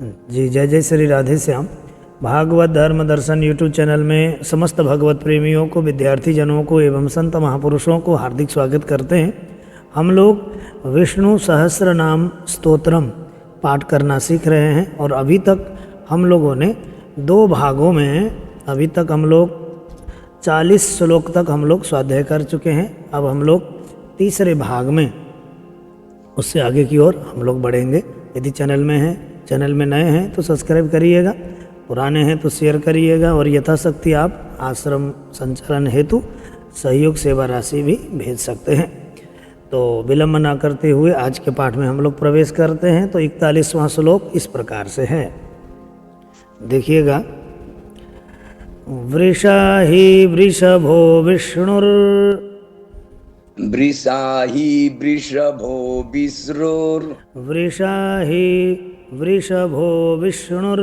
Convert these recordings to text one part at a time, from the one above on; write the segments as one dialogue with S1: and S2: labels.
S1: जी, जय जय श्री राधे श्याम। भागवत धर्म दर्शन यूट्यूब चैनल में समस्त भगवत प्रेमियों को, विद्यार्थी जनों को एवं संत महापुरुषों को हार्दिक स्वागत करते हैं। हम लोग विष्णु सहस्र नाम स्तोत्रम पाठ करना सीख रहे हैं और अभी तक हम लोगों ने 2 भागों में अभी तक हम लोग 40 श्लोक तक हम लोग स्वाध्याय कर चुके हैं। अब हम लोग तीसरे भाग में उससे आगे की ओर हम लोग बढ़ेंगे। यदि चैनल में नए हैं तो सब्सक्राइब करिएगा, पुराने हैं तो शेयर करिएगा और यथाशक्ति आप आश्रम संचालन हेतु सहयोग सेवा राशि भी भेज सकते हैं। तो विलंब ना करते हुए आज के पाठ में हम लोग प्रवेश करते हैं। तो 41वां श्लोक इस प्रकार से है, देखिएगा। वृषा ही वृषभो विष्णुर,
S2: वृषा ही वृषभो विष्णुर्,
S1: वृषा ही वृषभो विष्णुर,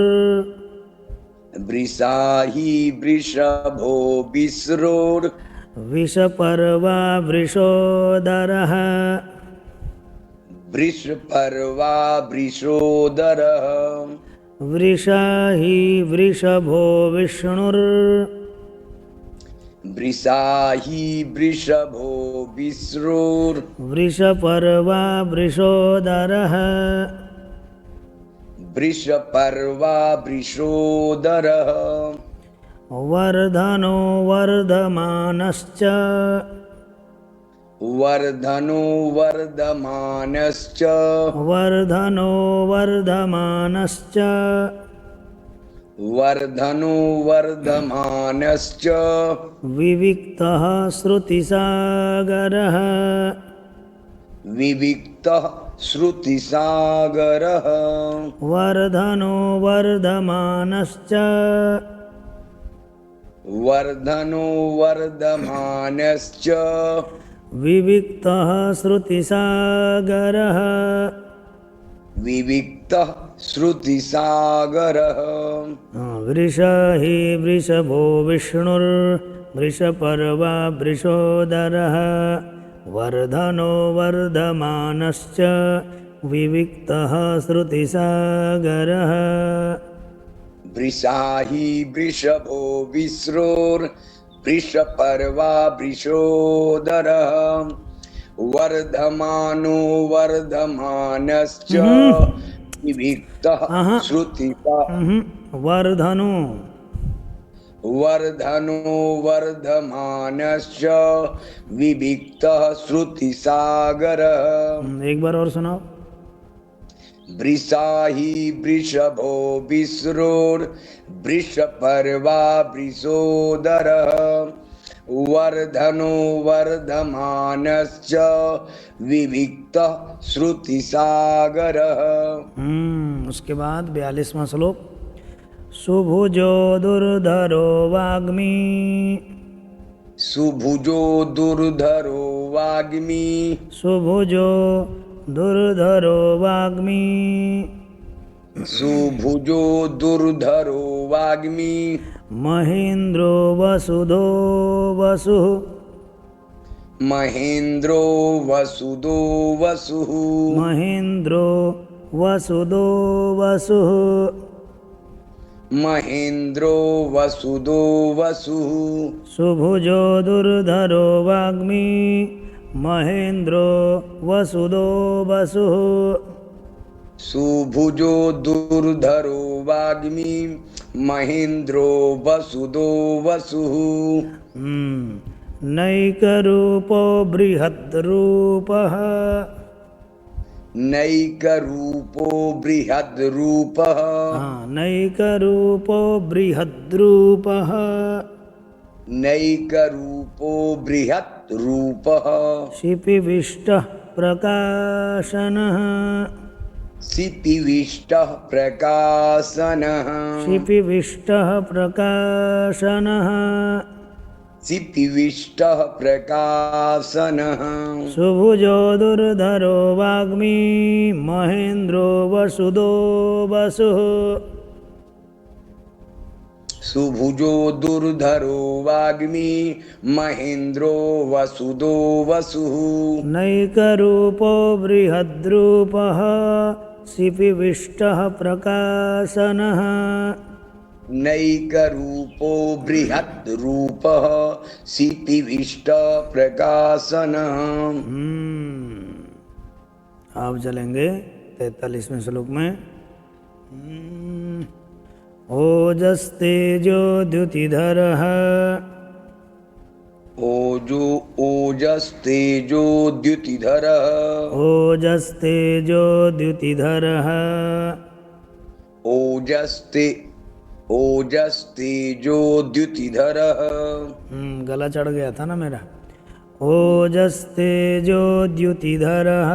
S2: वृषा ही वृषभो विष्णुर्,
S1: विषपर्वा वृषोदरः,
S2: वृषपर्वा वृषोदरः,
S1: वृषा ही वृषभो विष्णुर,
S2: वृषा ही वृषभो विष्णुर्,
S1: वृषपर्वा वृषोदरः,
S2: वृषपर्वा वृषोदरः,
S1: वर्धनो वर्धमानश्च,
S2: वर्धनो वर्धमानश्च,
S1: वर्धनो वर्धमानश्च,
S2: वर्धनो वर्धमानश्च,
S1: विविक्तः श्रुतिसागरः,
S2: विविक्तः श्रुतिसागरः,
S1: वर्धनो वर्धमानश्च,
S2: वर्धनो वर्धमानश्च,
S1: विविक्तः श्रुतिसागरः,
S2: विविक्तः श्रुतिसागरः।
S1: वृषा हि वृषभो विष्णुर्, वृषपर्वा वृषोदरः, वर्धनो वर्धमानश्च, विविक्तः श्रुतिसागरः।
S2: वृषा हि वृषभो विष्णुर्, वृषपर्वा वृषोदरः, वर्धमानो वर्धमानश्च, विविक्तः श्रुतिसागरः।
S1: वर्धनो
S2: वर्धनो वर्धमानश्च, विविक्तः श्रुतिसागरः।
S1: एक बार और सुनाओ।
S2: वृषा हि वृषभो विष्णुर्, वृषपर्वा वृषोदरः, वर्धनो वर्धमानश्च, विविक्तः श्रुतिसागरः।
S1: उसके बाद 42वां श्लोक। सुभुजो दुर्धरो वाग्मी,
S2: सुभुजो दुर्धरो वाग्मी,
S1: सुभुजो दुर्धरो वाग्मी,
S2: सुभुजो दुर्धरो वाग्मी,
S1: महेन्द्रो वसुधो वसुः,
S2: महेन्द्रो वसुदो वसुः,
S1: महेन्द्रो वसुधो वसुः,
S2: महेन्द्रो वसुदो वसुः,
S1: सुभुजो दुर्धरो वाग्मी, महेन्द्रो वसुधो वसुः,
S2: सुभुजो दुर्धरो वाग्मी, महेन्द्रो वसुदो वसुः।
S1: नैकरूपो बृहद्रूपः,
S2: नैकरूपो बृहद्रूपः,
S1: नैकरूपो बृहद्रूपः,
S2: नैकरूपो बृहद्रूपः,
S1: शिपिविष्टः प्रकाशनः,
S2: शिपिविष्टः प्रकाशनः,
S1: शिपिविष्टः प्रकाशनः,
S2: शिपिविष्टः प्रकाशनः।
S1: सुभुजो दुर्धरो वाग्मी, महेन्द्रो वसुधो वसुः,
S2: सुभुजो दुर्धरो वाग्मी, महेन्द्रो वसुदो वसुः।
S1: नैकरूपो बृहद्रूपः, सिपिविष्टः प्रकाशनः।
S2: नैकरूपो बृहद्रूपः सिपिविष्ट प्रकाशनः।
S1: आप चलेंगे 43वें श्लोक में। ओजस्तेजो द्युतिधरः।
S2: ओजस्तेजो द्युतिधरः।
S1: ओजस्तेजो द्युतिधरः।
S2: ओजस्तेजो द्युतिधरः।
S1: गला चढ़ गया था ना मेरा। ओजस्तेजो द्युतिधरः।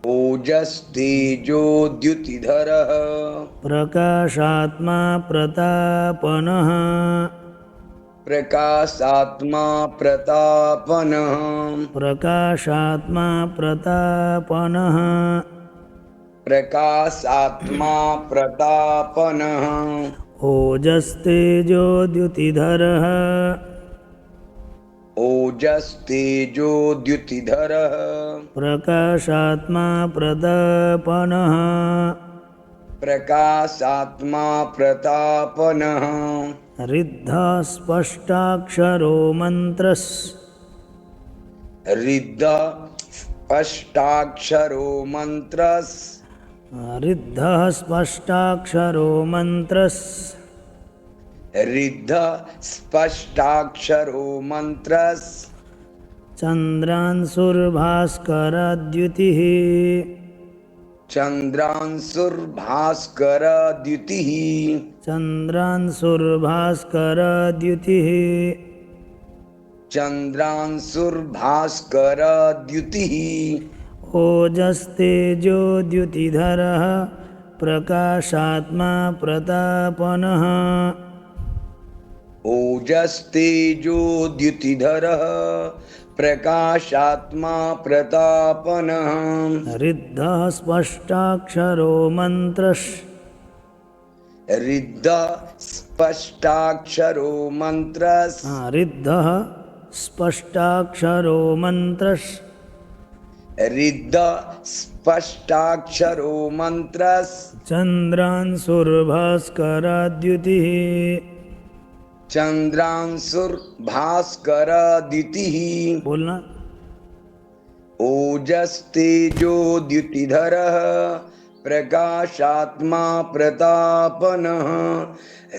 S2: ओजस्तेजो द्युतिधरः।
S1: प्रकाशात्मा प्रतापनः।
S2: प्रकाशात्मा प्रतापनः।
S1: प्रकाशात्मा प्रतापनः।
S2: प्रकाशात्मा प्रतापनः।
S1: ओजस्तेजो द्युतिधरः।
S2: ओजस्तेजो द्युतिधरः।
S1: प्रकाशात्मा प्रतापनः।
S2: प्रकाशात्मा प्रतापनः।
S1: रिद्धः स्पष्टाक्षरो मन्त्रस्।
S2: रिद्धः स्पष्टाक्षरो मन्त्रस्।
S1: रिद्धः स्पष्टाक्षरो मन्त्रस्।
S2: रिद्धः स्पष्टाक्षरो मन्त्रस्।
S1: चन्द्रांशुर्भास्करद्युतिः।
S2: चन्द्रांशुर्भास्करद्युतिः।
S1: चन्द्रांशुर्भास्करद्युतिः।
S2: चन्द्रांशुर्भास्करद्युतिः।
S1: ओजस्तेजो द्युतिधरः। प्रकाशात्मा प्रतापनः।
S2: ओजस्तेजो द्युतिधरः। प्रकाशात्मा प्रतापनः।
S1: रिद्धः स्पष्टाक्षरो मन्त्रस्।
S2: रिद्धः स्पष्टाक्षरो मन्त्रस्।
S1: रिद्धः स्पष्टाक्षरो मन्त्रस्।
S2: रिद्धः स्पष्टाक्षरो मन्त्रस्।
S1: चन्द्रांशुर्भास्करद्युतिः।
S2: चन्द्रांशुर्भास्करद्युतिः।
S1: बोलना।
S2: ओजस्तेजो द्युतिधरः। प्रकाशात्मा प्रतापनः।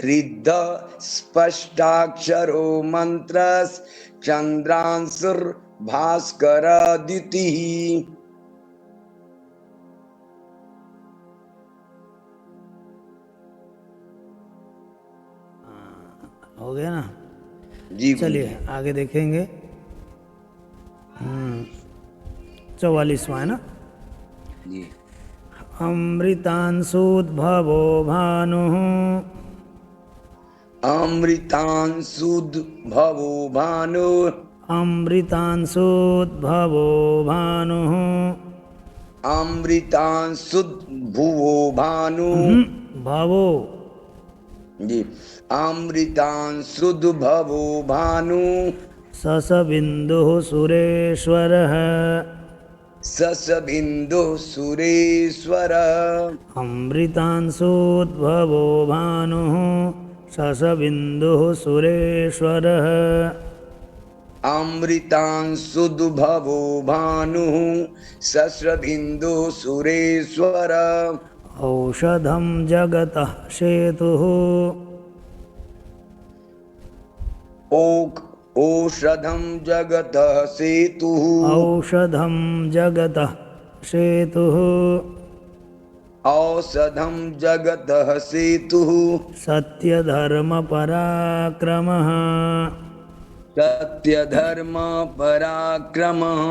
S2: रिद्धः स्पष्टाक्षरो मन्त्रस्। चन्द्रांशुर्भास्करद्युतिः।
S1: हो गया ना।
S2: जी
S1: चलिए आगे देखेंगे। 44वां है ना।
S2: जी।
S1: अमृतांशुद्भवो भानुः।
S2: अमृतांशुद्भवो भानुः।
S1: अमृतांशुद्भवो भानुः।
S2: अमृतांशुद्भुवो भानुः।
S1: भवो।
S2: जी। अमृतांशुद्भवो भानुः।
S1: ससबिन्दुः सुरेश्वरः।
S2: ससबिन्दुः सुरेश्वरः।
S1: अमृतांशुद्भवो भानुः। ससबिन्दुः सुरेश्वरः।
S2: अमृतांशुद्भवो भानुः। ससबिन्दुः सुरेश्वरः।
S1: औषधं जगतः सेतुः।
S2: औषधं जगतः सेतुः।
S1: औषधं जगतः सेतुः।
S2: औषधं जगतः सेतुः।
S1: सत्यधर्मपराक्रमः।
S2: सत्यधर्मपराक्रमः।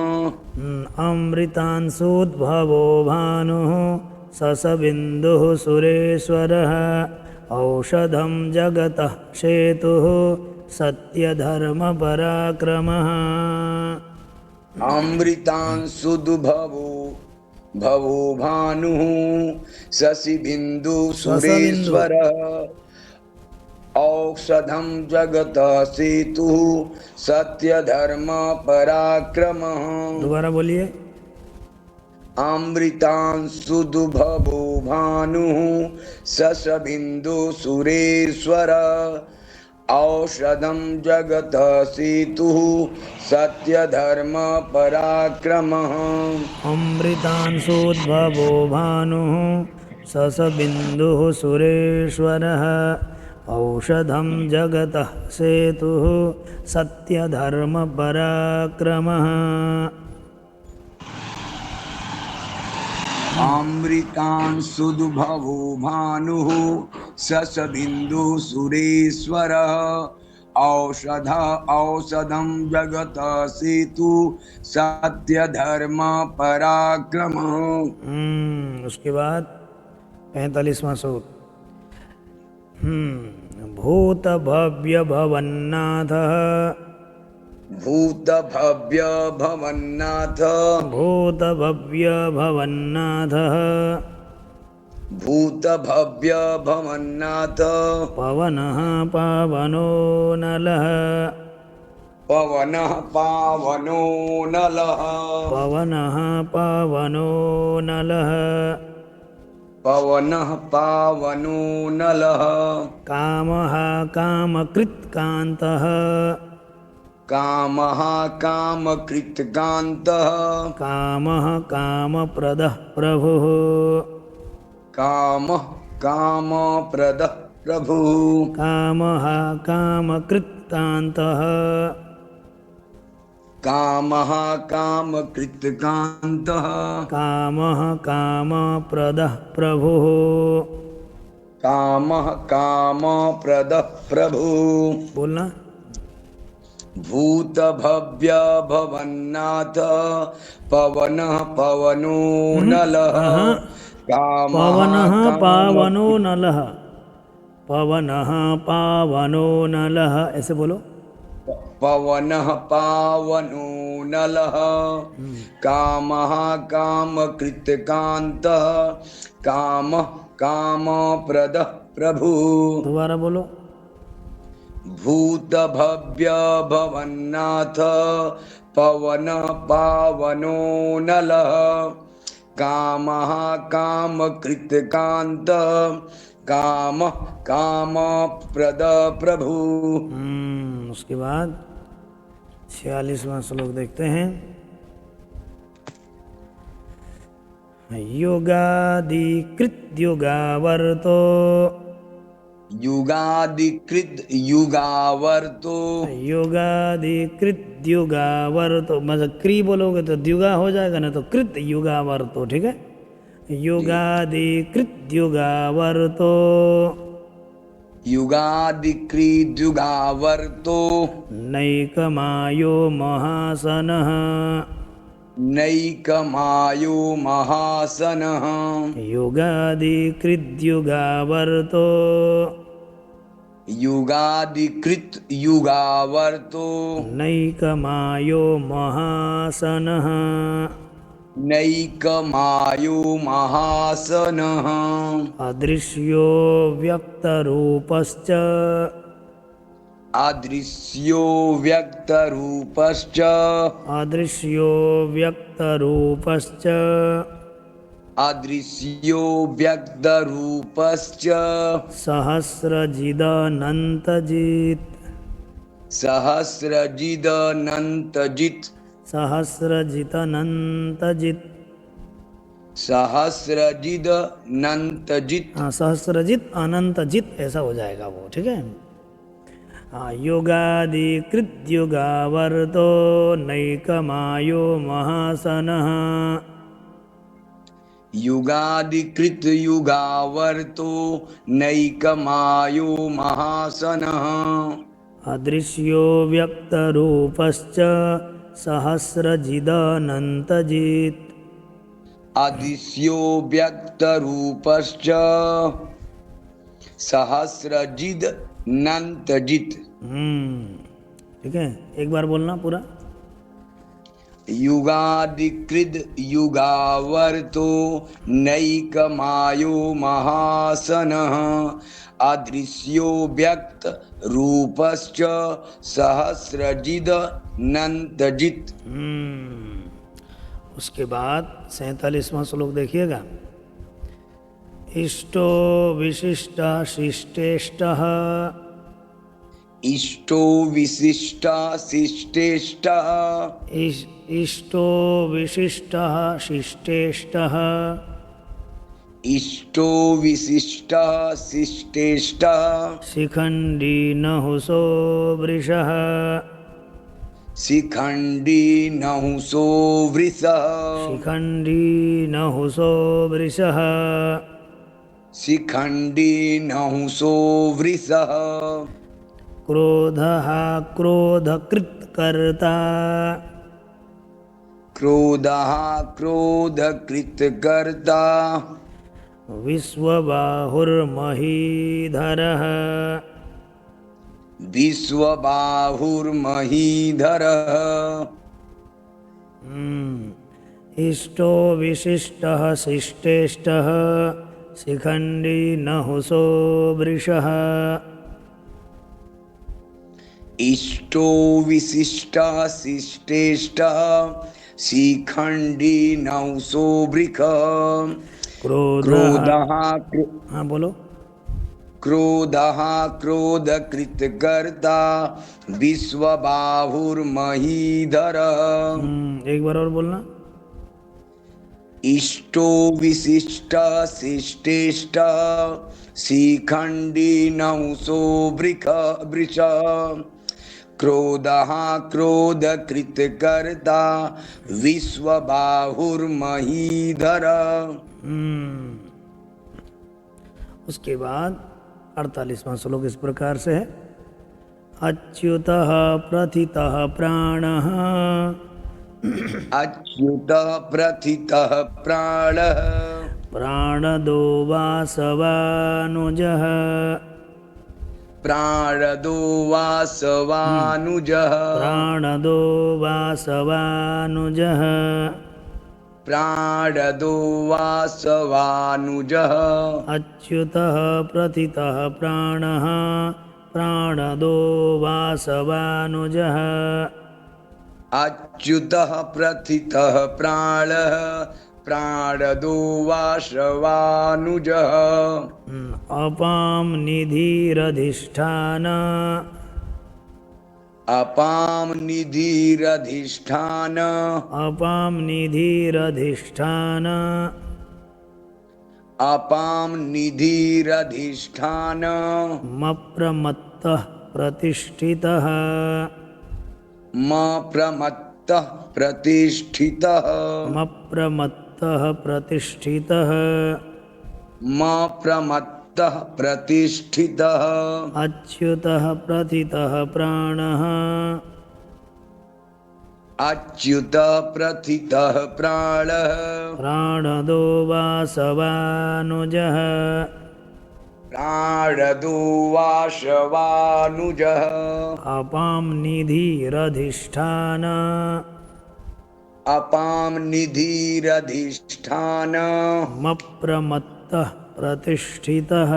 S1: अमृतांशुद्भवो भानुः। ससबिन्दुः सुरेश्वरः। औषधं जगतः सेतुः। सत्यधर्मपराक्रमः।
S2: अमृतांशुद्भवो भानुः। शशिबिन्दुः सुरेश्वरः। औषधं जगतः सेतुः। सत्यधर्मपराक्रमः।
S1: दोबारा बोलिए।
S2: अमृतांशुदुभवो भानुः शशबिन्दु सुरेश्वर औषधं जगतः सेतुः सत्यधर्म पराक्रमः
S1: अमृतांशोद्भवो भानुः ससबिन्दुः सुरेश्वरः औषधं जगतः सेतुः सत्यधर्मपराक्रमः।
S2: अमृतांशुदुभवो भानुः शशबिन्दु सुरेश्वरः औषधं जगतः सेतु सत्यधर्म पराक्रमः।
S1: उसके बाद 45वां सूत्र। भूत भव्य भवन्नाथः
S2: भूत भव्य भवन्नाथ
S1: भूत भव्य भवन्नाथः
S2: भूत भव्य भवन्नाथ
S1: पवनः पावनो नलः
S2: पवनः पावनो नलः
S1: पवनः पावनो नलः
S2: पवनः पावनो नलः
S1: कामः कामकृत्कान्तः
S2: कामः कामकृत्कान्तः
S1: कामः कामप्रदः प्रभुः
S2: कामः कामप्रदः प्रभुः
S1: कामः कामकृत्कान्तः
S2: कामः कामकृत्कान्तः
S1: कामः कामप्रदः प्रभुः
S2: कामः कामप्रदः प्रभुः।
S1: बोलना।
S2: भूत भव्य भवन्नाथ पवनः पवनो नलः कामः
S1: पवनः पावनो
S2: कामकृत्
S1: नलः पवनः पावनो नलः ऐसे बोलो।
S2: पवनः पावनो नलः कामः कामकृत्कान्तः कामः कामप्रदः प्रभुः।
S1: दोबारा बोलो।
S2: भूत भव्य भवन्नाथ पवनः पावनो नलः कामः कामकृत्कान्तः कामः कामप्रदः प्रभुः।
S1: उसके बाद 46वां श्लोक देखते हैं। युगादिकृत युगावर्तो
S2: युगादिकृत युगावर्तो
S1: युगादिकृत युगावर्तो मतलब क्री बोलोगे तो द्युगा हो जाएगा ना, तो कृत युगावर्तो। ठीक है। युगादिकृत युगावर्तो
S2: युगादिकृत युगावर्तो
S1: नैकमायो महासनः
S2: नैकमायो महासनः
S1: युगादिकृत युगावर्तो
S2: युगादिकृत युगावर्तो
S1: नैकमायो महासनः
S2: नैकमायो महासनः
S1: अदृश्यो व्यक्तरूपश्च
S2: अदृश्यो व्यक्तरूपश्च
S1: अदृश्यो व्यक्तरूपश्च
S2: अदृश्यो व्यक्तरूपश्च
S1: सहस्रजिदनन्तजित्
S2: सहस्रजिदनन्तजित्
S1: सहस्रजितनन्तजित्
S2: सहस्रजिदनन्तजित्।
S1: हाँ, सहस्रजित अनंतजित ऐसा हो जाएगा वो। ठीक है। हाँ, युगादिकृत युगावर्तो नैकमायो महासनः
S2: युगादिकृत युगावर्तो नैकमायो महासनः
S1: अदृश्यो व्यक्तरूपश्च सहस्रजिदनन्तजित्
S2: अदृश्यो व्यक्तरूपश्च सहस्रजिदनन्तजित्।
S1: ठीक है। एक बार बोलना पूरा।
S2: युगादिकृत युगावर्तो नैकमायो महासनः अदृश्यो व्यक्त रूपश्च सहस्रजिदनन्तजित्।
S1: उसके बाद 47वां श्लोक देखिएगा। इष्टो विशिष्ट शिष्टेष्टः,
S2: इष्टो विशिष्ट शिष्टेष्टः,
S1: इष्टो विशिष्टः शिष्टेष्टः,
S2: इष्टो विशिष्ट शिष्टेष्टः,
S1: शिखण्डी नहुसो वृषः,
S2: शिखण्डी नहुसो वृषः,
S1: शिखण्डी नहुसो वृषः,
S2: शिखण्डी नहुसो वृषः,
S1: क्रोधः क्रोधकृत्कर्ता,
S2: क्रोधः क्रोधकृत्कर्ता,
S1: विश्वबाहुर्महीधरः,
S2: विश्वबाहुर्महीधरः,
S1: इष्टो विशिष्टः शिष्टेष्टः, शिखण्डी नहुसो वृषः,
S2: इष्टो विशिष्ट शिष्टेष्ट शिखण्डी नहुसो वृष,
S1: क्रोधः।
S2: क्रोधः
S1: हाँ बोलो।
S2: क्रोधः क्रोधकृत्कर्ता, विश्वबाहुर्महीधरः,
S1: एक बार और बोलना।
S2: इष्टो विशिष्ट शिष्टेष्ट शिखण्डी नहुसो वृष, क्रोधः क्रोधकृत्कर्ता, विश्वबाहुर्महीधरः।
S1: उसके बाद 48वां श्लोक इस प्रकार से है। अच्युतः प्रथितः प्राणः,
S2: अच्युतः प्रथितः प्राणः,
S1: प्राणदो वासवानुजः,
S2: प्राणदो वासवानुजः,
S1: प्राणदो वासवानुजः,
S2: प्राणदो वासवानुजः,
S1: अच्युतः प्रथितः प्राणः, प्राणदो वासवानुजः,
S2: अच्युतः प्रथितः प्राणः, प्राणदो वासवानुजः,
S1: अपां निधिरधिष्ठान,
S2: अपां निधिरधिष्ठान,
S1: अपां निधिरधिष्ठान,
S2: अपां निधिरधिष्ठान,
S1: मप्रमत्तः प्रतिष्ठितः,
S2: मप्रमत्तः प्रतिष्ठितः,
S1: मप्रमत्तः प्रतिष्ठितः,
S2: मप्रमत्तः प्रतिष्ठितः,
S1: अच्युतः प्रथितः प्राणः,
S2: अच्युतः प्रथितः प्राणः,
S1: प्राणदो वासवानुजः,
S2: प्राणदो वासवानुजः,
S1: अपां निधिरधिष्ठान,
S2: अपां निधिरधिष्ठान,
S1: मप्रमत्तः प्रतिष्ठितः,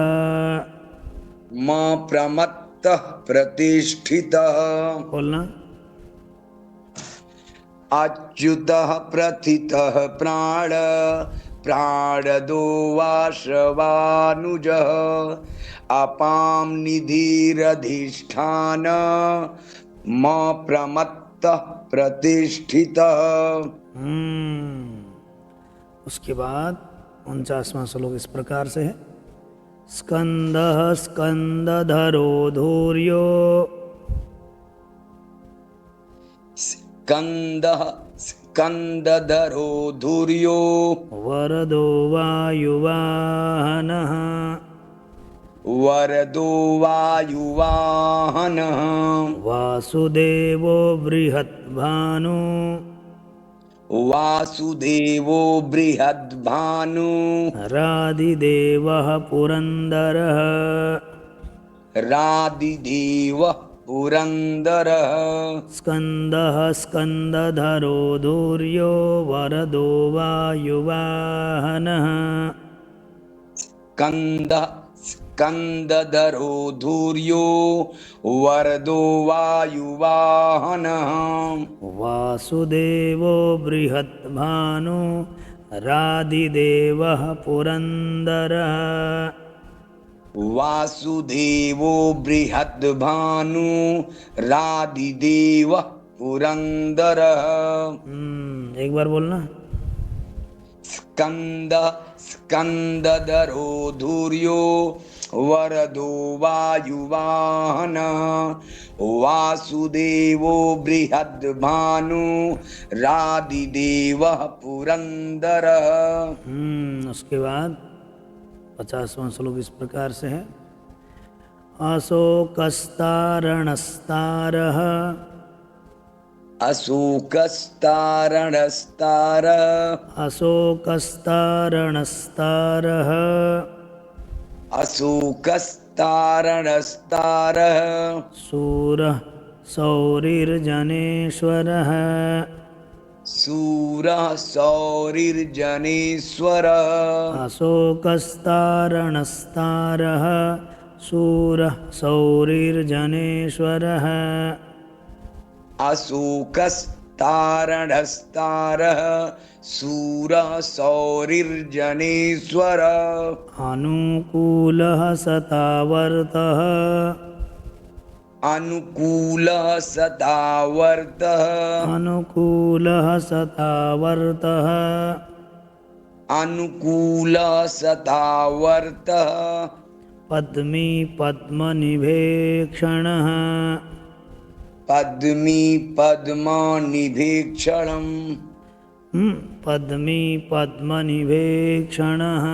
S2: मप्रमत्तः प्रतिष्ठितः।
S1: बोलना।
S2: अच्युतः प्रथितः प्राण, प्राणदो वासवानुजः, अपां निधिरधिष्ठान, मप्रमत्तः प्रतिष्ठितः।
S1: उसके बाद 49वां श्लोक इस प्रकार से है। स्कंदः स्कंदधरो धूर्यो,
S2: स्कंदः स्कंदधरो धूर्यो,
S1: वरदो वायुवाहनः,
S2: वरदो वायुवाहनः,
S1: वासुदेवो बृहद्भानु,
S2: वासुदेवो बृहद्भानु,
S1: रादिदेवः पुरन्दरः,
S2: रादिदेवः पुरन्दरः,
S1: स्कंदः स्कंदधरो धूर्यो, वरदो वायुवाहनः,
S2: स्कंदः स्कंदधरो धूर्यो वरदो वायुवाहनः
S1: वासुदेवो बृहद्भानु रादिदेवः पुरन्दरः।
S2: वासुदेवो बृहद्भानु रादिदेवः पुरन्दरः।
S1: एक बार बोलना।
S2: स्कंद स्कंदधरो धूर्यो वरदो वायुवाहनः वासुदेवो बृहद्भानु रादिदेवः पुरन्दरः।
S1: उसके बाद 50वां श्लोक इस प्रकार से है। अशोकस्तारणस्तारः
S2: अशोकस्तारणस्तारः
S1: अशोकस्तारणस्तारः
S2: अशोकस्तारणस्तारः
S1: शूरः सौरिर्जनेश्वरः
S2: सूरः सौरिर्जनेश्वरः।
S1: अशोकस्तारणस्तारः शूरः सौरिर्जनेश्वरः
S2: अशोकस्तारणस्तारः सूरः सौरिर्जनेश्वरः।
S1: अनुकूलः सतावर्तः
S2: अनुकूलः सदावर्तः
S1: अनुकूलः सतावर्तः
S2: अनुकूलः सदावर्तः
S1: पद्मी पद्मनिभेक्षणः
S2: पद्मी पद्मनिभेक्षणम्
S1: पद्मी पद्मनिभेक्षणः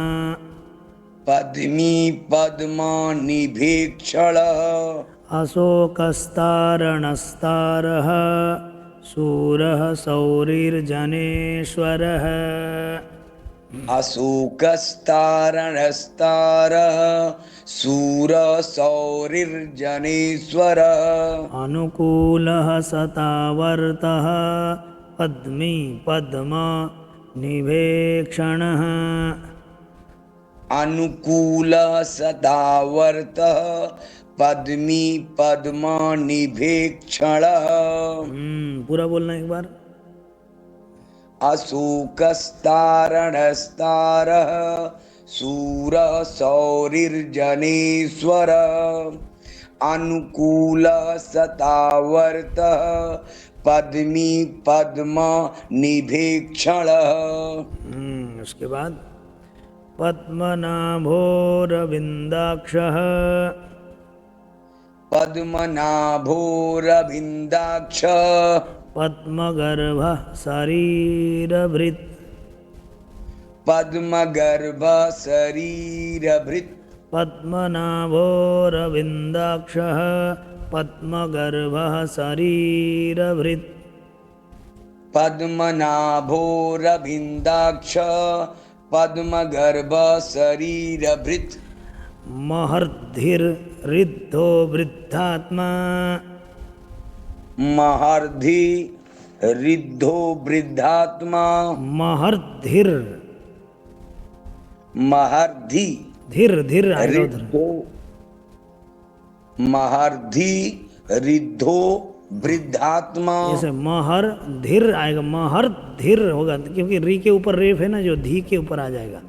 S2: पद्मी पद्मनिभेक्षणः।
S1: अशोकस्तारणस्तारः शूरः सौरिर्जनेश्वरः
S2: अशोकस्तारणस्तारः सूरः सौरिर्जनेश्वरः।
S1: अनुकूलः सतावर्तः पद्मी पद्मनिभेक्षणः
S2: अनुकूलः सदावर्तः पद्मी पद्मनिभेक्षणः।
S1: पूरा बोलना एक बार।
S2: अशोकस्तारणस्तारः शूरः सौरिर्जनेश्वरः अनुकूलः सतावर्तः पद्मी पद्मनिभेक्षणः।
S1: उसके बाद पद्मनाभोरविन्दाक्षः
S2: पद्मनाभोरविन्दाक्षः
S1: पद्मगर्भः शरीरभृत्
S2: पद्मगर्भः शरीरभृत्
S1: पद्मनाभोरविन्दाक्षः पद्मगर्भः शरीरभृत्
S2: पद्मनाभोरविन्दाक्षः पद्मगर्भः शरीरभृत्
S1: महर्धिर्ऋद्धो वृद्धात्मा
S2: महर्धि रिद्धो वृद्धात्मा
S1: महर्धिर
S2: महर्धि
S1: धीर धीर आएगा उधर।
S2: रिद्धो महर्धि रिद्धो वृद्धात्मा।
S1: जैसे महर धीर आएगा, महर धीर होगा क्योंकि री के ऊपर रेफ है ना, जो धी के ऊपर आ जाएगा।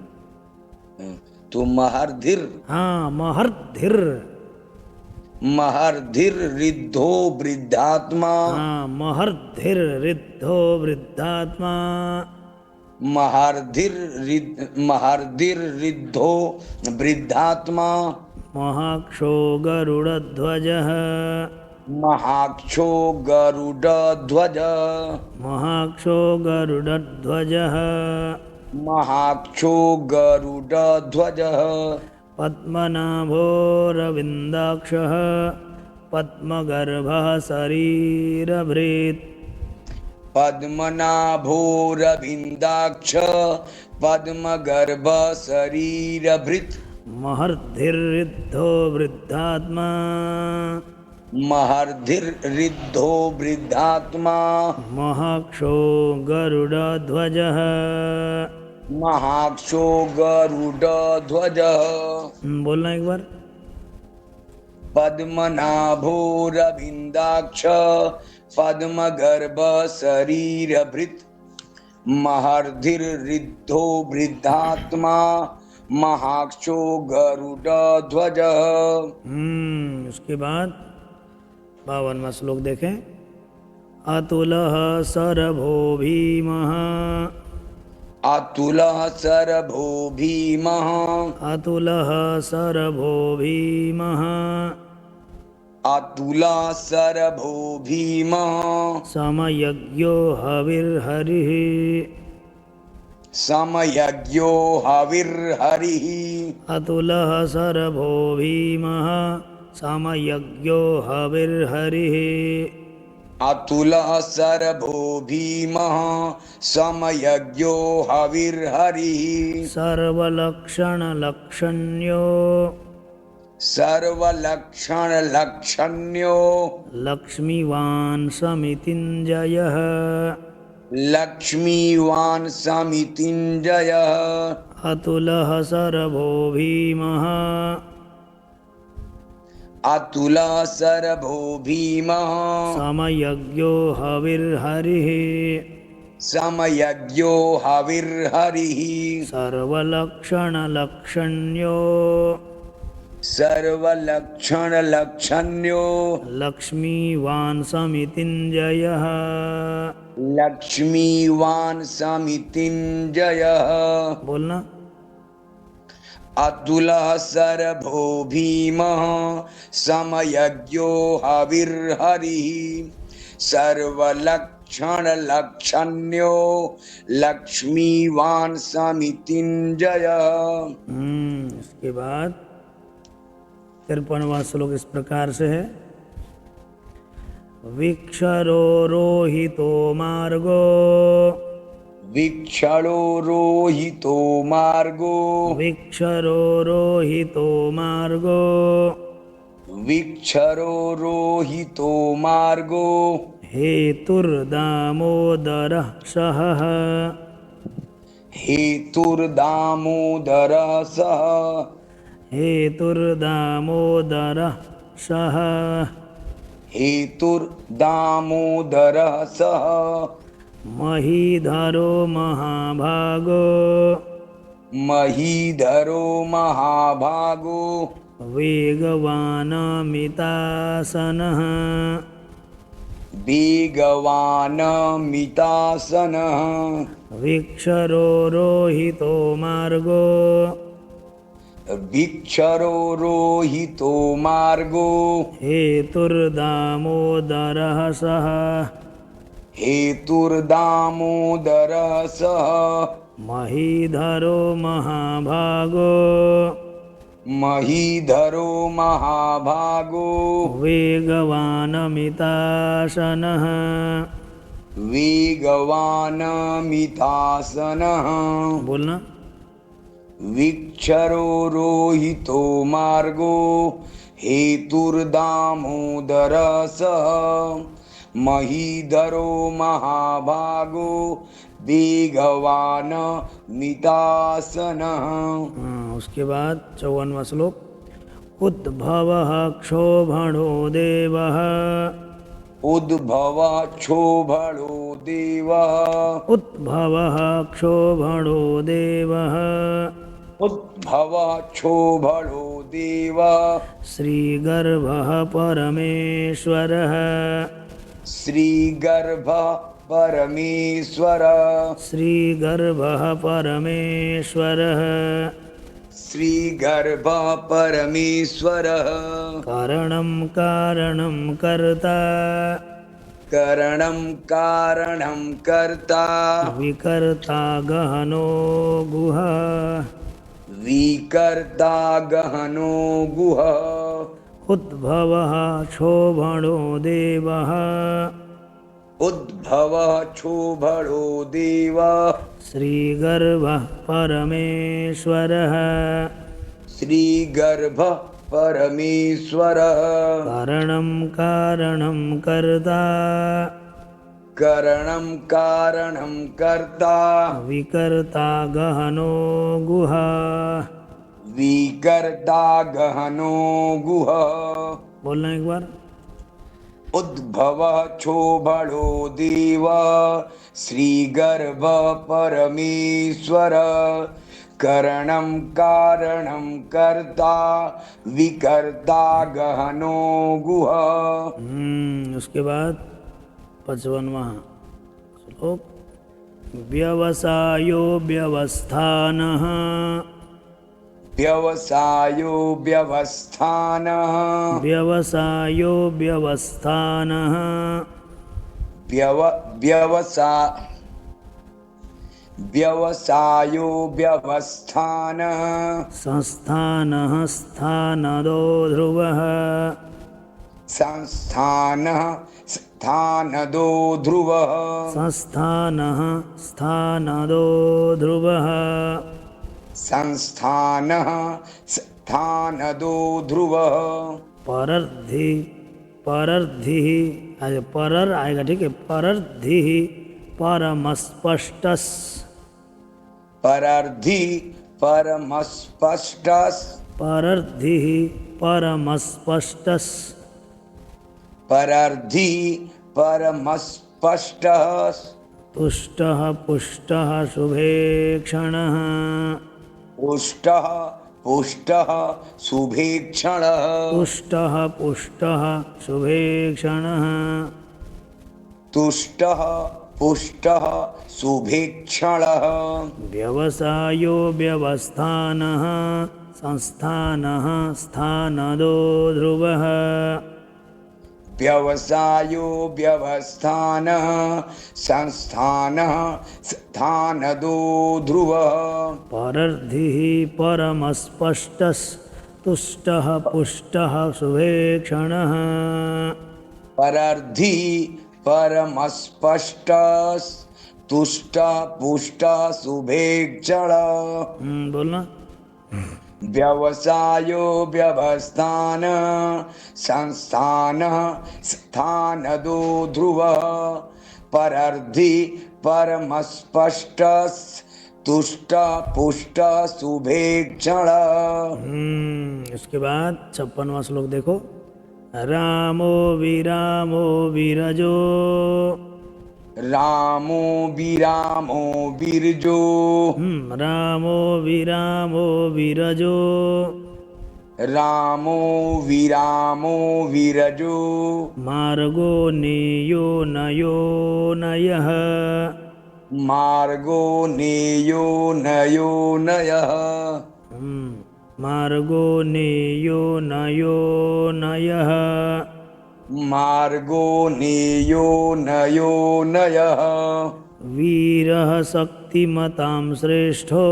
S2: तो महर्धिर,
S1: हाँ महर्धिर,
S2: महर्धिर रिद्धो वृद्धात्मा।
S1: हाँ महर्धिर रिद्धो वृद्धात्मा।
S2: महर्धिर रिद्धो वृद्धात्मा।
S1: महाक्षो गरुड़ध्वजः
S2: महाक्षो गरुडध्वज।
S1: महाक्षो गरुड़ध्वजः
S2: महाक्षो गरुडध्वजः।
S1: पद्मनाभोरविन्दाक्षः पद्मगर्भः शरीरभृत्
S2: पद्मनाभोरविन्दाक्ष पद्मगर्भः शरीरभृत्।
S1: महर्धिर्ऋद्धो वृद्धात्मा
S2: महर्धिर्ऋद्धो वृद्धात्मा।
S1: महाक्षो गरुडध्वजः
S2: महाक्षो गरुडध्वज
S1: बोलना एक बार।
S2: पद्मनाभोरविन्दाक्ष पद्मगर्भ शरीरभृत् महर्षिर्ऋद्धो वृद्धात्मा महाक्षो गरुडध्वज।
S1: उसके बाद 52वां श्लोक देखें। अतुलः सरभो भीमः
S2: अतुलः सरभो भीमः
S1: अतुलः सरभो भीमः
S2: अतुलः सरभो भीमः
S1: समयज्ञो हविर्हरिः
S2: समयज्ञो हविर्हरिः।
S1: अतुलः सरभो भीमः समयज्ञो हविर्हरिः
S2: अतुलः सरभो भीमः समयज्ञो हविर्हरिः।
S1: सर्वलक्षणलक्षण्यो
S2: सर्वलक्षणलक्षण्यो
S1: लक्ष्मीवान् समितिञ्जयः
S2: लक्ष्मीवान् समितिञ्जयः।
S1: अतुलः सरभो भीमः
S2: अतुलः सरभो भीमः
S1: समयज्ञो हविर्हरिः
S2: समयज्ञो हविर्हरिः।
S1: सर्वलक्षणलक्षण्यो
S2: सर्वलक्षणलक्षण्यो
S1: लक्ष्मीवान् समितिञ्जयः
S2: लक्ष्मीवान् समितिञ्जयः।
S1: बोलना।
S2: अतुलः सरभो भीमः समयज्ञो हविर्हरिः सर्वलक्षणलक्षण्यो लक्ष्मीवान् समितिञ्जयः।
S1: इसके बाद 53वां श्लोक इस प्रकार से है। विक्षरो रोहितो मार्गो
S2: विक्षरो रोहितो मार्गो
S1: विक्षरो रोहितो मार्गो
S2: विक्षरो रोहितो मार्गो
S1: हेतुर्दामोदरः सहः
S2: हेतुर्दामोदरः सः
S1: हेतुर्दामोदरः सः
S2: हेतुर्दामोदरः सः
S1: महीधरो महाभागो
S2: महीधरो महाभागो
S1: वेगवानमितासनः
S2: वेगवानमितासनः
S1: विक्षरो रोहितो मार्गो
S2: विक्षरो रोहितो मार्गो
S1: हेतुर्दामोदरः सः
S2: हेतुर्दामोदरः सः
S1: महीधरो महाभागो
S2: महीधरो महाभागो
S1: वेगवानमितासनः
S2: वेगवानमितासनः।
S1: बोलना।
S2: विक्षरो रोहितो मार्गो हेतुर्दामोदरः सः महीधरो महाभागो वेगवानमितासनः।
S1: उसके बाद 54वां श्लोक। उद्भवः क्षोभणो देवः
S2: उद्भवः क्षोभणो देवः
S1: उद्भवः क्षोभणो देवः
S2: उद्भवः क्षोभणो देवः
S1: श्रीगर्भः परमेश्वरः
S2: श्रीगर्भः परमेश्वरः
S1: श्रीगर्भः परमेश्वरः
S2: श्रीगर्भः परमेश्वरः
S1: कारणं कारणं कर्ता
S2: करणं कारणं कर्ता
S1: विकर्ता गहनो गुहा
S2: विकर्ता गहनो गुहा
S1: उद्भवः क्षोभणो देवः
S2: उद्भवः क्षोभणो देवः
S1: श्रीगर्भः परमेश्वरः
S2: श्रीगर्भः परमेश्वरः
S1: कारणं कारणं कर्ता
S2: करणं कारणं कर्ता
S1: विकर्ता गहनो गुहा।
S2: विकर्ता गहनो गुह
S1: बोलना एक बार।
S2: उद्भव क्षोभणो देव श्रीगर्भ परमेश्वर करणं कारणं कर्ता विकर्ता गहनो गुह।
S1: उसके बाद 55वां श्लोक। व्यवसायो व्यवस्थानः
S2: व्यवसायो व्यवस्थानः
S1: व्यवसायो व्यवस्थानः
S2: व्यवसायो व्यवस्थानः
S1: संस्थानः स्थानदो ध्रुवः
S2: संस्थानः स्थानदो ध्रुवः
S1: संस्थानः स्थानदो ध्रुवः
S2: संस्थानः स्थानदो ध्रुवः।
S1: परर्धि परर्धि आज परर आएगा, ठीक है। परर्धि परमस्पष्टस
S2: परर्धि परमस्पष्टस्
S1: परर्धि परमस्पष्टस
S2: परर्धि परमस्पष्टस्
S1: तुष्टः पुष्टः शुभेक्षणः
S2: पुष्टः पुष्टः शुभेक्षणः
S1: तुष्टः पुष्टः शुभेक्षणः
S2: तुष्टः पुष्टः शुभेक्षणः।
S1: व्यवसायो व्यवस्थानः संस्थानः स्थानदो ध्रुवः
S2: व्यवसायो व्यवस्थानः संस्थानः स्थानदो ध्रुवः।
S1: परर्धिः परमस्पष्टस् तुष्टः पुष्टः शुभेक्षणः
S2: परर्धि परमस्पष्टस् तुष्टा पुष्टा शुभेक्षणः।
S1: बोलना।
S2: व्यवसायो व्यवस्थान संस्थान स्थानदो ध्रुवः परर्धि परमस्पष्ट तुष्ट पुष्ट शुभेक्षणः।
S1: इसके बाद 56वां श्लोक देखो। रामो विरामो विरजो
S2: रामो विरामो विरजो
S1: रामो विरामो विरजो
S2: रामो विरामो विरजो
S1: मार्गो नेयो नयो नयः
S2: मार्गो नेयो नयो नयः
S1: मार्गो नेयो नयो नयः
S2: मार्गो नेयो नयो नयः।
S1: वीरः शक्तिमतां श्रेष्ठो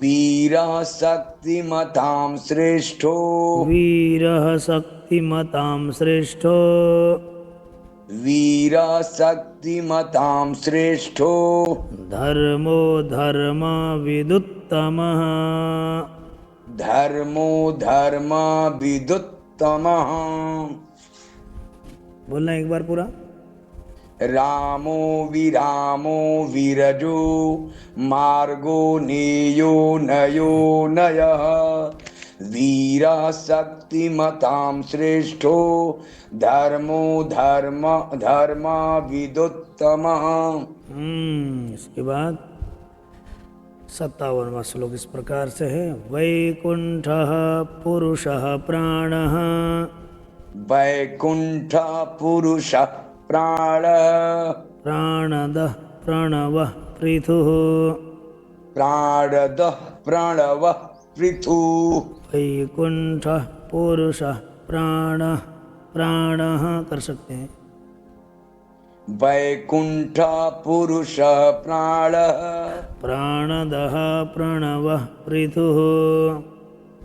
S2: वीरः शक्तिमतां श्रेष्ठो
S1: वीरः शक्तिमतां श्रेष्ठो
S2: वीरः शक्तिमतां श्रेष्ठो
S1: धर्मो धर्मविदुत्तमः
S2: धर्मो धर्मविदुत्तमः।
S1: बोलना एक बार पूरा।
S2: रामो विरामो विरजो मार्गो नेयो नयो नयः वीरः शक्तिमतां श्रेष्ठो धर्मो धर्मविदुत्तमः।
S1: इसके बाद 57वां श्लोक इस प्रकार से है। वैकुंठः पुरुषः प्राणः
S2: वैकुंठ पुरुषः प्राण
S1: प्राणदः प्रणवः पृथुः
S2: प्राणदः प्रणवः पृथुः।
S1: वैकुंठः पुरुषः प्राणः प्राणः कर सकते हैं।
S2: वैकुंठ पुरुष प्राणः
S1: प्राणदः प्रणवः पृथुः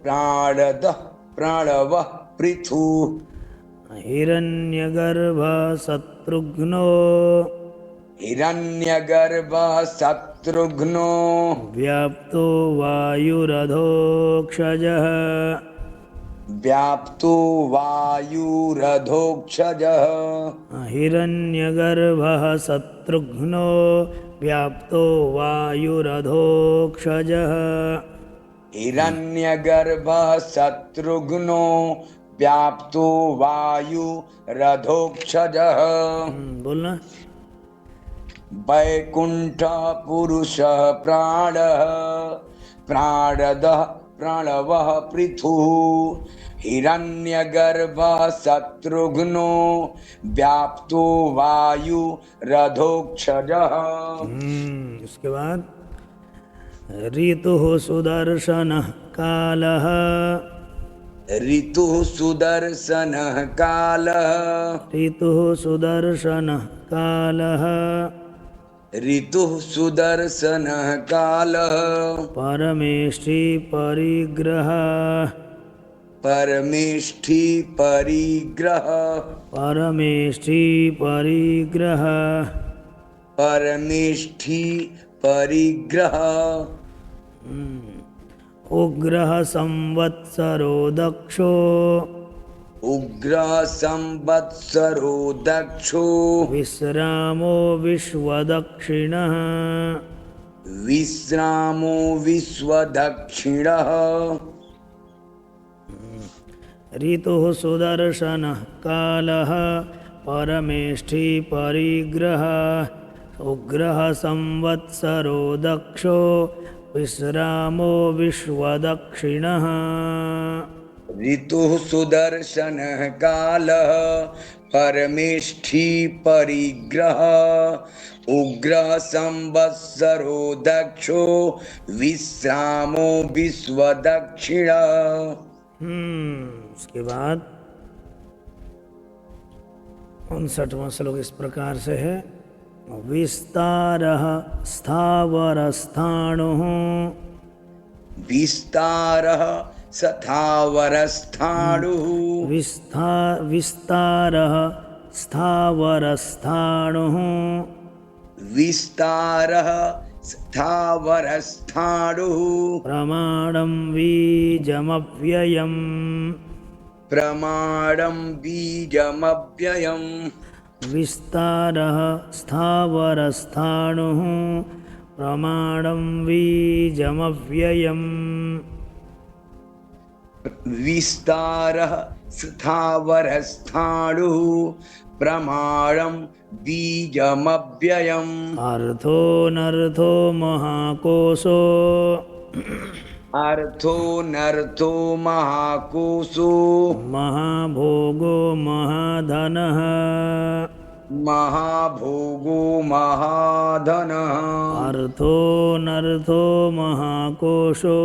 S2: प्राणदः प्रणवः पृथुः।
S1: हिरण्यगर्भः शत्रुघ्नो
S2: हिरण्यगर्भः शत्रुघ्नो
S1: व्याप्तो वायुरधोक्षजः
S2: व्याप्तो वायुरधोक्षजः
S1: हिरण्यगर्भः शत्रुघ्नो व्याप्तो वायुरधोक्षजः
S2: हिरण्यगर्भः शत्रुघ्नो व्याप्तो वायुरधोक्षजः
S1: बोलना।
S2: वैकुण्ठः पुरुषः प्राणः प्राणदः प्रणवः पृथुः हिरण्यगर्भः शत्रुघ्नो व्याप्तो वायुरधोक्षजः।
S1: उसके बाद ऋतुः सुदर्शनः कालः
S2: ऋतुः सुदर्शनः कालः
S1: ऋतुः सुदर्शनः कालः
S2: ऋतुः सुदर्शनः कालः
S1: परमेष्ठी परिग्रह
S2: परमेष्ठी परिग्रह
S1: परमेष्ठी परिग्रह
S2: परमेष्ठी परिग्रह
S1: उग्रः संवत्सरो दक्षो
S2: उग्र संवत्सरो दक्षो
S1: विश्रामो विश्वदक्षिणः
S2: विश्रामो विश्वदक्षिणः
S1: ऋतुः सुदर्शनः कालः परमेष्ठी परिग्रह उग्रः संवत्सरो दक्षो विश्रामो विश्वदक्षिणः
S2: ऋतुः सुदर्शनः कालः परमेष्ठी परिग्रह उग्रः संवत्सरो दक्षो विश्रामो विश्वदक्षिणः।
S1: उसके बाद 59वां श्लोक इस प्रकार से है। विस्तारः स्थावरस्थाणुः
S2: विस्तारः स्थावरस्थाणुः
S1: विस्तारः स्थावरस्थाणुः
S2: विस्तारः स्थावरस्थाणुः
S1: प्रमाणं बीजमव्ययम्
S2: प्रमाणं बीजमव्ययम्
S1: विस्तारः स्थावरस्थाणुः प्रमाणं बीजमव्ययम्
S2: विस्तारः स्थावरस्थाणुः प्रमाणं बीजमव्ययम्
S1: अर्थोऽनर्थो महाकोशो
S2: अर्थोऽनर्थो महाकोशो
S1: महाभोगो महाधनः
S2: महाभोगो महाधनः
S1: अर्थोऽनर्थो महाकोशो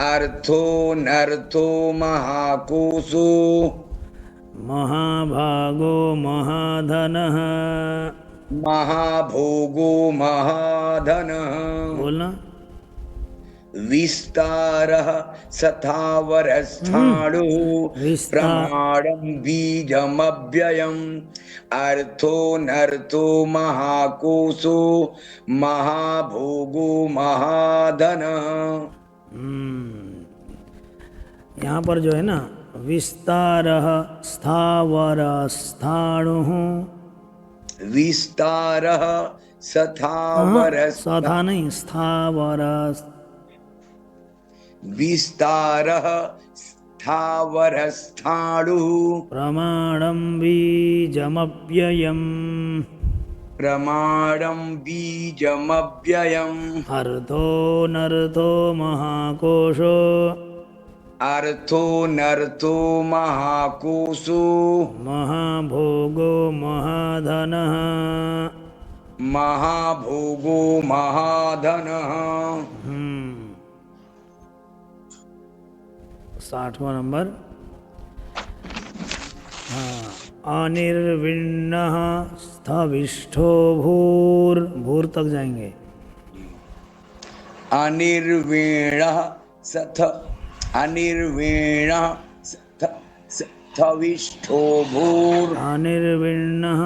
S2: अर्थोऽनर्थो महाकोशो
S1: महाभागो महाधनः
S2: महाभोगो महाधनः।
S1: बोलना।
S2: विस्तारः स्थावरस्थाणुः प्रमाणं बीजमव्ययम् अर्थोऽनर्थो महाकोशो महाभोगो महाधनः।
S1: यहाँ पर जो है ना विस्तारः स्थावरस्थाणुः
S2: विस्तारः
S1: साधा नहीं स्थावर
S2: विस्तारः स्थावरस्थाणुः
S1: प्रमाणं बीजमव्ययम्
S2: प्रमाणं बीजमव्ययम्
S1: अर्थोऽनर्थो महाकोशो
S2: अर्थोऽनर्थो महाकोशो
S1: महाभोगो महाधनः
S2: महाभोगो महाधनः।
S1: 60वां नंबर। अनिर्विण्णः स्थविष्ठो भूर भूर तक जाएंगे।
S2: अनिर्वीणः अनिर्वीणः स्थविष्ठो भूर्
S1: अनिर्विण्णः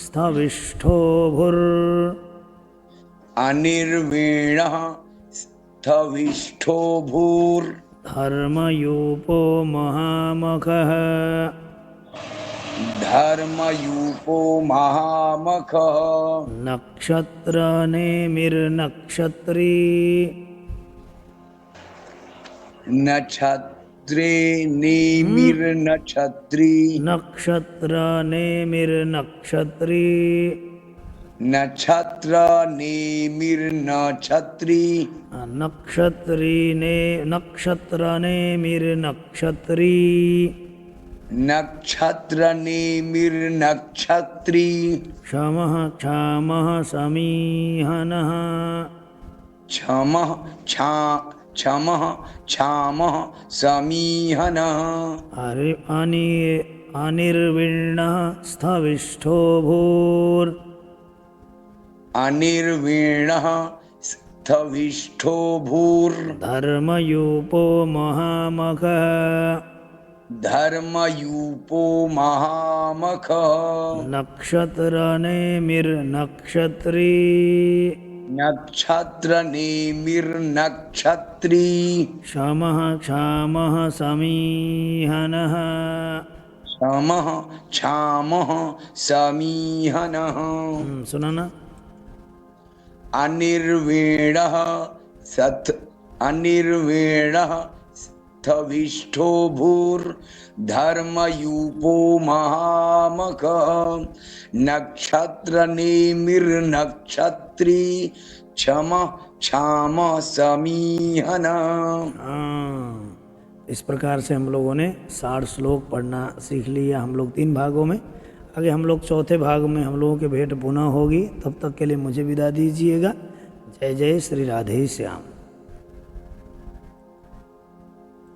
S1: स्थविष्ठो भूर्
S2: अनिर्वीणः स्थविष्ठो भूर्
S1: धर्मयूपो महामखः
S2: धर्मयूपो महामखः
S1: नक्षत्रनेमिर्नक्षत्री
S2: नक्षत्रे नेमिर्नक्षत्री
S1: नक्षत्रनेमिर्नक्षत्री
S2: नक्षत्र नेमिर्नक्षत्री
S1: नक्षत्रनेमिर्नक्षत्री
S2: नक्षत्र नेमिर्नक्षत्री
S1: क्षमः क्षामः समीहनः
S2: क्षमः क्षमः क्षामः समीहनः
S1: अनिर्विण्णः स्थविष्ठो भूर्
S2: अनिर्वीणः स्थविष्ठो भूर्
S1: धर्मयूपो महामखः
S2: धर्मयूपो महामखः
S1: नक्षत्रनेमिर्नक्षत्री
S2: नक्षत्र नेमिर्नक्षत्री
S1: क्षमः क्षामः समीहनः
S2: क्षमः क्षामः समीहनः
S1: सुना ना।
S2: अनिर्वेणः स्थविष्ठो भूर्धर्मयूपो महामखः नक्षत्र नेमिर्नक्षत्री क्षमः क्षामः समीहनः।
S1: इस प्रकार से हम लोगों ने 60 श्लोक पढ़ना सीख लिया हम लोग 3 भागों में। आगे हम लोग चौथे भाग में हम लोगों की भेंट पुनः होगी। तब तक के लिए मुझे विदा दीजिएगा। जय जय श्री राधे श्याम।